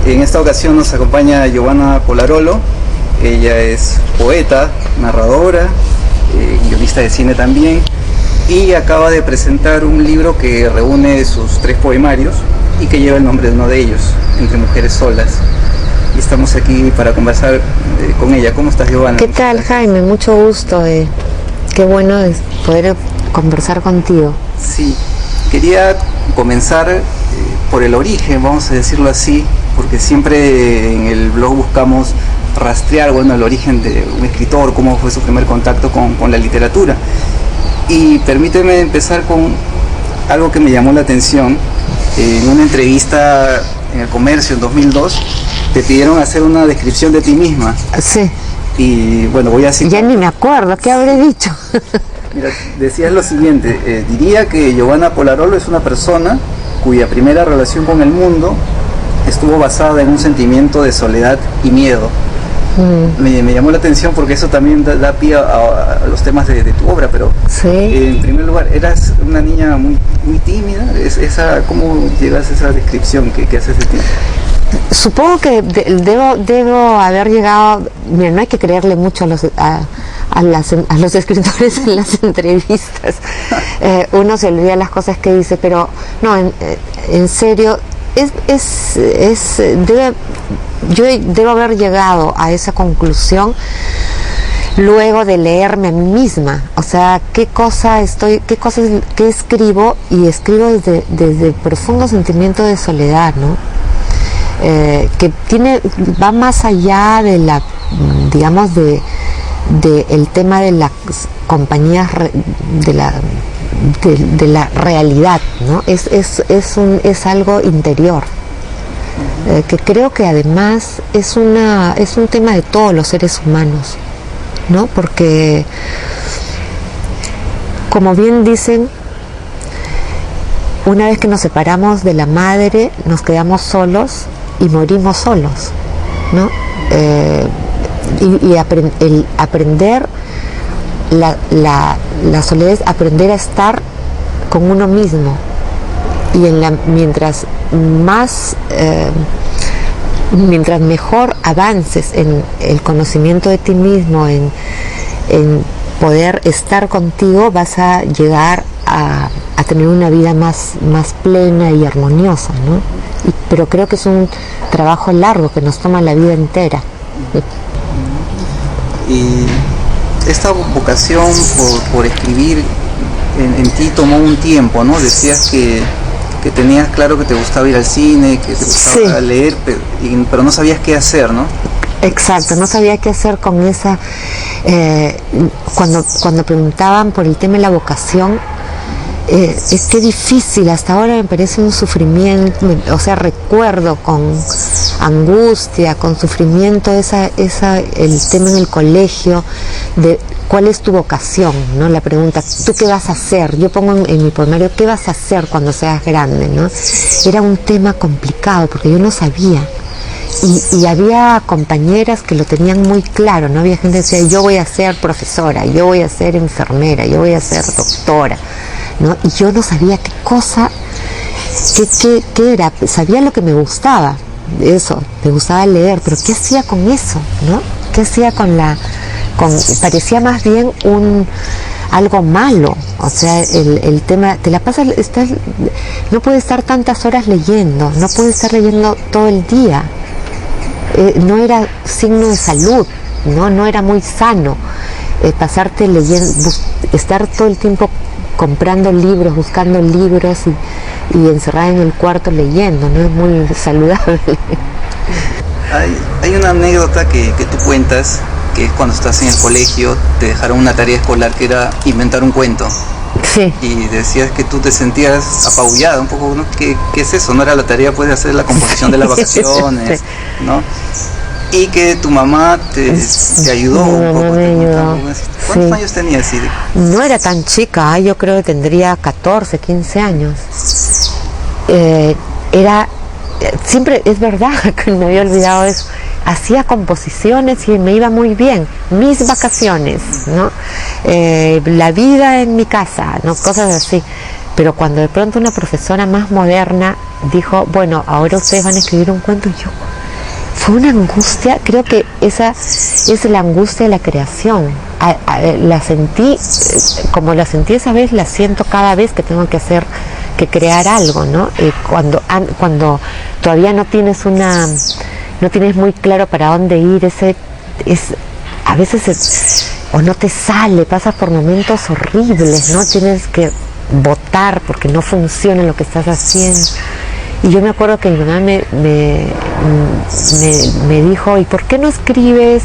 En esta ocasión nos acompaña Giovanna Polarolo. Ella es poeta, narradora, guionista de cine también, y acaba de presentar un libro que reúne sus 3 poemarios y que lleva el nombre de uno de ellos, Entre Mujeres Solas. Y estamos aquí para conversar con ella. ¿Cómo estás, Giovanna? ¿Qué tal, Jaime? Mucho gusto. Qué bueno es poder conversar contigo. Sí, quería comenzar por el origen, vamos a decirlo así, porque siempre en el blog buscamos rastrear, el origen de un escritor, cómo fue su primer contacto con la literatura. Y permíteme empezar con algo que me llamó la atención. En una entrevista en El Comercio en 2002, te pidieron hacer una descripción de ti misma. Sí. Y bueno, voy a citar. Ya ni me acuerdo, ¿qué habré dicho? Mira, decías lo siguiente: diría que Giovanna Polarolo es una persona cuya primera relación con el mundo estuvo basada en un sentimiento de soledad y miedo. Me llamó la atención porque eso también da pie a los temas de tu obra, pero sí. En primer lugar, eras una niña muy tímida. ¿Cómo llegas a esa descripción que haces de ti? Supongo que debo haber llegado. Mira, no hay que creerle mucho a los escritores en las entrevistas. Uno se olvida las cosas que dice, pero no, en serio, yo debo haber llegado a esa conclusión luego de leerme a mí misma. O sea, qué escribo, y escribo desde el profundo sentimiento de soledad, ¿no? Que va más allá de la, digamos, de el tema de las compañías, de la realidad, ¿no? Es algo interior, que creo que además es un tema de todos los seres humanos, ¿no? Porque, como bien dicen, una vez que nos separamos de la madre, nos quedamos solos y morimos solos, ¿no? El aprender la soledad es aprender a estar con uno mismo, y mientras mejor avances en el conocimiento de ti mismo, en poder estar contigo, vas a llegar a tener una vida más plena y armoniosa, ¿no? Pero creo que es un trabajo largo que nos toma la vida entera. Y esta vocación por escribir en ti tomó un tiempo, ¿no? Decías que tenías claro que te gustaba ir al cine, que te gustaba leer, pero no sabías qué hacer, ¿no? Exacto, no sabía qué hacer con esa. Cuando preguntaban por el tema de la vocación, es que difícil, hasta ahora me parece un sufrimiento. O sea, recuerdo con angustia, con sufrimiento el tema en el colegio de cuál es tu vocación, ¿no? La pregunta, ¿tú qué vas a hacer? Yo pongo en mi poemario, ¿qué vas a hacer cuando seas grande, ¿no? Era un tema complicado porque yo no sabía. Y había compañeras que lo tenían muy claro, ¿no? Había gente que decía, yo voy a ser profesora, yo voy a ser enfermera, yo voy a ser doctora, ¿no? Y yo no sabía qué cosa, qué era. Sabía lo que me gustaba, eso, me gustaba leer, pero ¿qué hacía con eso, no? ¿Qué hacía parecía más bien algo malo? O sea, el tema, te la pasas, no puedes estar tantas horas leyendo, no puedes estar leyendo todo el día. No era signo de salud, no era muy sano pasarte leyendo, estar todo el tiempo comprando libros, buscando libros y encerrada en el cuarto leyendo, no es muy saludable. Hay una anécdota que tú cuentas, que es cuando estás en el colegio, te dejaron una tarea escolar que era inventar un cuento. Sí. Y decías que tú te sentías apabullada un poco, ¿no? ¿Qué es eso? No era la tarea, pues, de hacer la composición de las vacaciones, sí, ¿no? Y que tu mamá te ayudó un poco. Me ayudó. ¿Cuántos años tenías? No era tan chica, yo creo que tendría 14, 15 años. Siempre, es verdad que me había olvidado eso. Hacía composiciones y me iba muy bien. Mis vacaciones, ¿no? La vida en mi casa, ¿no? Cosas así. Pero cuando de pronto una profesora más moderna dijo, bueno, ahora ustedes van a escribir un cuento, y yo, fue una angustia, creo que esa es la angustia de la creación. La sentí, como la sentí esa vez, la siento cada vez que tengo que crear algo, ¿no? Cuando todavía no tienes muy claro para dónde ir, a veces o no te sale, pasas por momentos horribles, ¿no? Tienes que votar porque no funciona lo que estás haciendo. Y yo me acuerdo que mi mamá me dijo, ¿y por qué no escribes?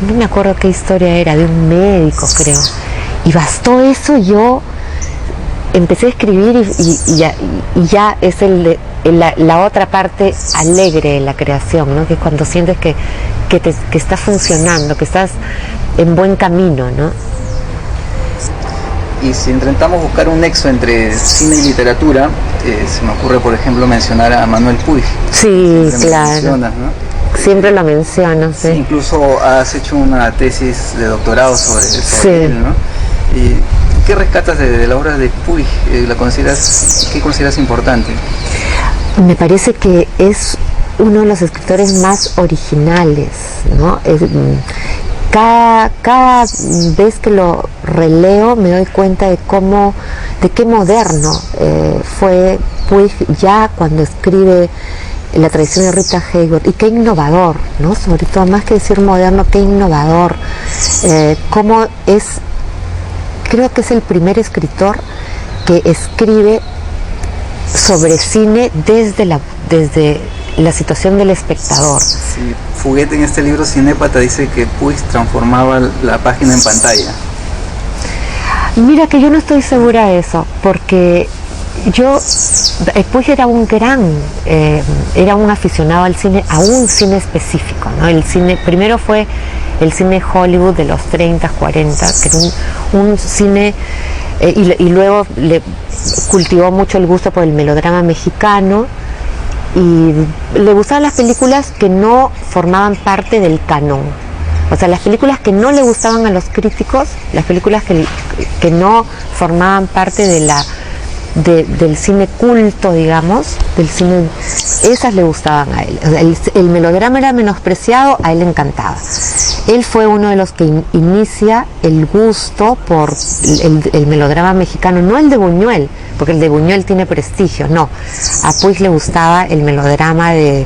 No me acuerdo qué historia era, de un médico, creo. Y bastó eso, yo empecé a escribir y ya es la otra parte alegre de la creación, ¿no? Que es cuando sientes que está funcionando, que estás en buen camino, ¿no? Y si intentamos buscar un nexo entre cine y literatura, se me ocurre, por ejemplo, mencionar a Manuel Puig. Sí, claro. ¿No? Siempre lo menciono, sí. Incluso has hecho una tesis de doctorado sobre sí. él, ¿no? ¿Y qué rescatas de la obra de Puig? ¿Qué consideras importante? Me parece que es uno de los escritores más originales, ¿no? Cada vez que lo releo me doy cuenta de qué moderno fue Puig ya cuando escribe La tradición de Rita Hayworth, y qué innovador, ¿no? Sobre todo, más que decir moderno, qué innovador. Creo que es el primer escritor que escribe sobre cine desde la situación del espectador. Sí, Fuguet en este libro Cinépata dice que Puig transformaba la página en pantalla. Mira que yo no estoy segura de eso, porque Puig era era un aficionado al cine, a un cine específico, ¿no? Primero fue el cine Hollywood de los 30, 40, que era un cine, y luego le cultivó mucho el gusto por el melodrama mexicano, y le gustaban las películas que no formaban parte del canon. O sea, las películas que no le gustaban a los críticos, las películas que no formaban parte del cine culto, digamos, esas le gustaban a él. O sea, el melodrama era menospreciado, a él le encantaba. Él fue uno de los que inicia el gusto por el melodrama mexicano, no el de Buñuel, porque el de Buñuel tiene prestigio, no. A Puig le gustaba el melodrama de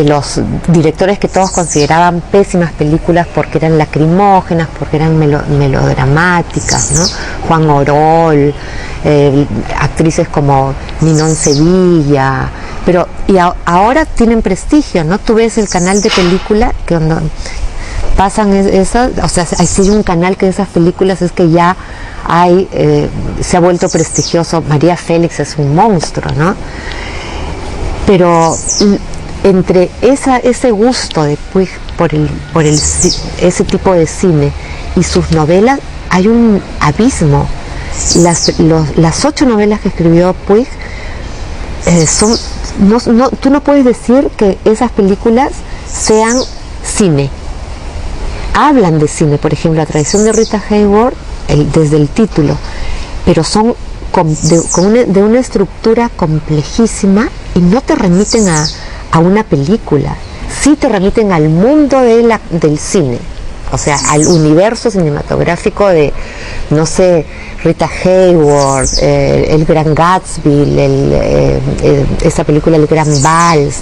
los directores que todos consideraban pésimas películas porque eran lacrimógenas, porque eran melodramáticas, ¿no? Juan Orol, actrices como Ninón Sevilla, ahora tienen prestigio, ¿no? Tú ves el canal de película que cuando pasan esas, o sea, hay un canal que esas películas es que ya se ha vuelto prestigioso. María Félix es un monstruo, ¿no? Pero entre ese gusto de Puig por ese tipo de cine y sus novelas hay un abismo. Las 8 novelas que escribió Puig tú no puedes decir que esas películas sean cine. Hablan de cine, por ejemplo, La tradición de Rita Hayworth, desde el título, pero son de una estructura complejísima y no te remiten a una película, sí te remiten al mundo del cine, o sea, al universo cinematográfico de, no sé, Rita Hayworth, El Gran Gatsby, esa película El Gran Vals,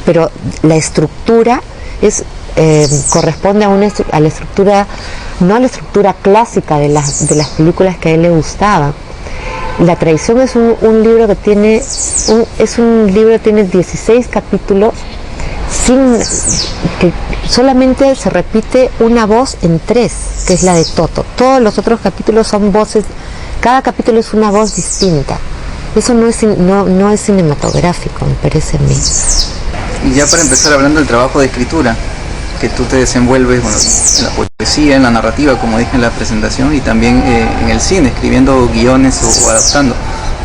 pero la estructura corresponde a la estructura, no a la estructura clásica de las películas que a él le gustaban. La tradición es un libro que tiene 16 capítulos, que solamente se repite una voz en 3, que es la de Toto. Todos los otros capítulos son voces, cada capítulo es una voz distinta. Eso no es cinematográfico, me parece a mí. Y ya para empezar hablando del trabajo de escritura, que tú te desenvuelves, bueno, en la poesía, en la narrativa, como dije en la presentación, y también en el cine, escribiendo guiones o adaptando.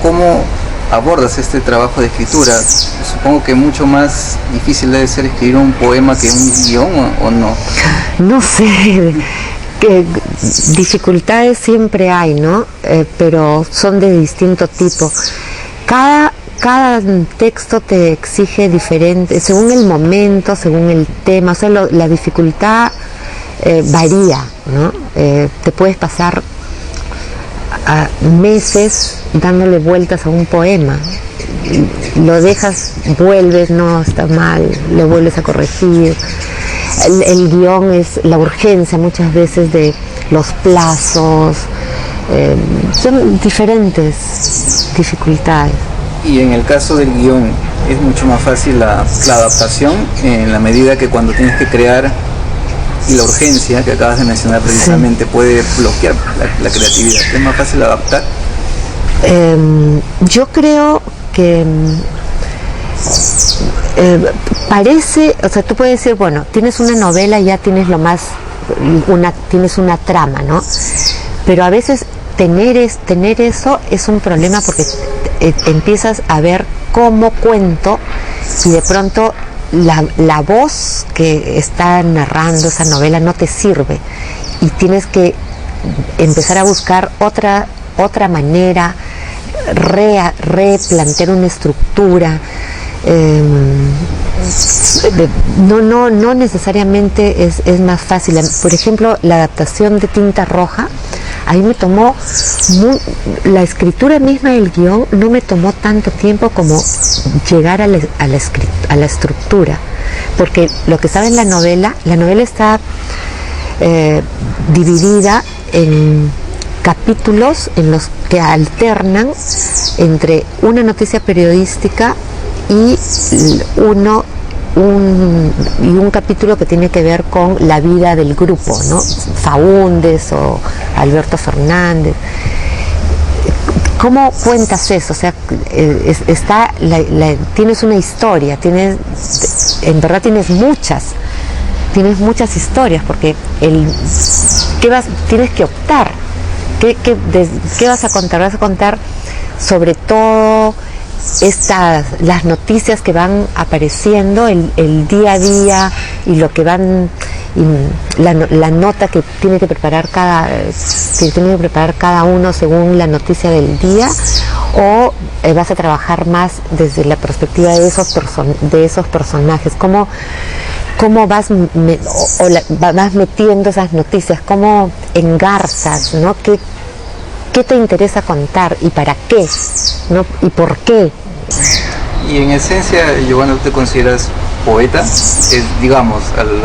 ¿Cómo abordas este trabajo de escritura? Supongo que mucho más difícil debe ser escribir un poema que un guión, ¿o no? No sé, que dificultades siempre hay, ¿no? Pero son de distinto tipo. Cada cada texto te exige diferente, según el momento, según el tema, o sea, la dificultad varía, ¿no? Te puedes pasar a meses dándole vueltas a un poema, lo dejas, vuelves, no, está mal, lo vuelves a corregir. El guión es la urgencia muchas veces de los plazos, son diferentes dificultades. Y en el caso del guión, es mucho más fácil la adaptación en la medida que cuando tienes que crear, y la urgencia que acabas de mencionar precisamente, sí, puede bloquear la creatividad. ¿Es más fácil adaptar? Yo creo que parece, o sea, tú puedes decir, bueno, tienes una novela y ya tienes tienes una trama, ¿no? Pero a veces tener eso es un problema porque empiezas a ver cómo cuento y de pronto la voz que está narrando esa novela no te sirve y tienes que empezar a buscar otra manera, replantear una estructura. No necesariamente es más fácil. Por ejemplo, la adaptación de Tinta Roja, ahí me tomó la escritura misma del guión, no me tomó tanto tiempo como llegar a la estructura, porque lo que sabe en la novela está dividida en capítulos en los que alternan entre una noticia periodística y un capítulo que tiene que ver con la vida del grupo, ¿no? Faúndes o Alberto Fernández. ¿Cómo cuentas eso? O sea, tienes una historia, en verdad tienes muchas historias, porque tienes que optar. ¿Qué vas a contar? Vas a contar sobre todo las noticias que van apareciendo, el día a día y lo que van, la nota que tiene que preparar cada uno según la noticia del día, o vas a trabajar más desde la perspectiva de esos personajes, cómo vas metiendo esas noticias, cómo engarzas, ¿no? ¿Qué te interesa contar y para qué, ¿no? ¿Y por qué? Y en esencia, Giovanna, ¿tú te consideras poeta? Digamos, a lo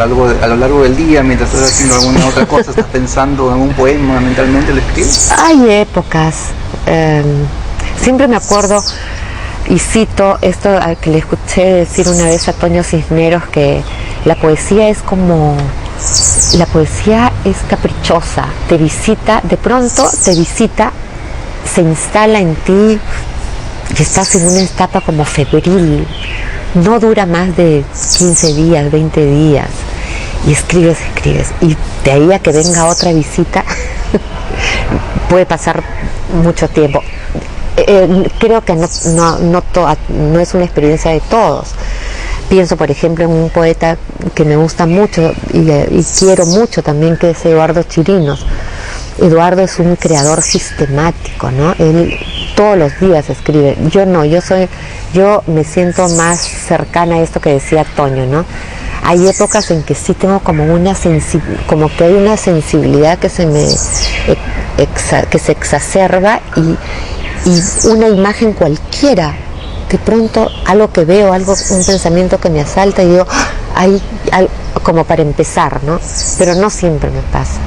largo del día, mientras estás haciendo alguna otra cosa, estás pensando en un poema, mentalmente lo escribes. Hay épocas. Siempre me acuerdo y cito esto que le escuché decir una vez a Toño Cisneros, que la poesía es caprichosa, de pronto te visita, se instala en ti y estás en una etapa como febril, no dura más de 15 días, 20 días, y escribes, y de ahí a que venga otra visita puede pasar mucho tiempo. Creo que no es una experiencia de todos. Pienso, por ejemplo, en un poeta que me gusta mucho y quiero mucho también, que es Eduardo Chirinos. Eduardo es un creador sistemático, ¿no? Él todos los días escribe. Yo me siento más cercana a esto que decía Toño, ¿no? Hay épocas en que sí tengo como que hay una sensibilidad que se exacerba y una imagen cualquiera, de pronto algo que veo, un pensamiento que me asalta y digo, como para empezar, ¿no? Pero no siempre me pasa.